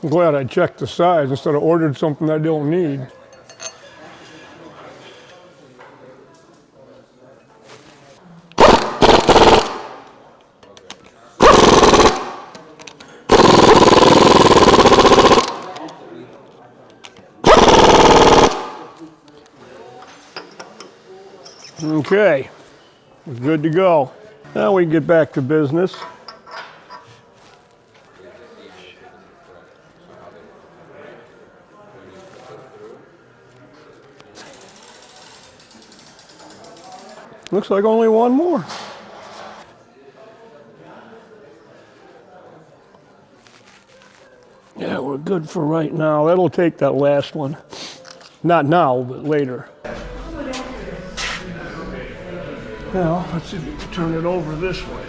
I'm glad I checked the size instead of ordered something I don't need. Okay, we're good to go. Now we can get back to business. Looks like only one more. Yeah, we're good for right now. That'll take that last one. Not now, but later. Now, let's see if we can turn it over this way.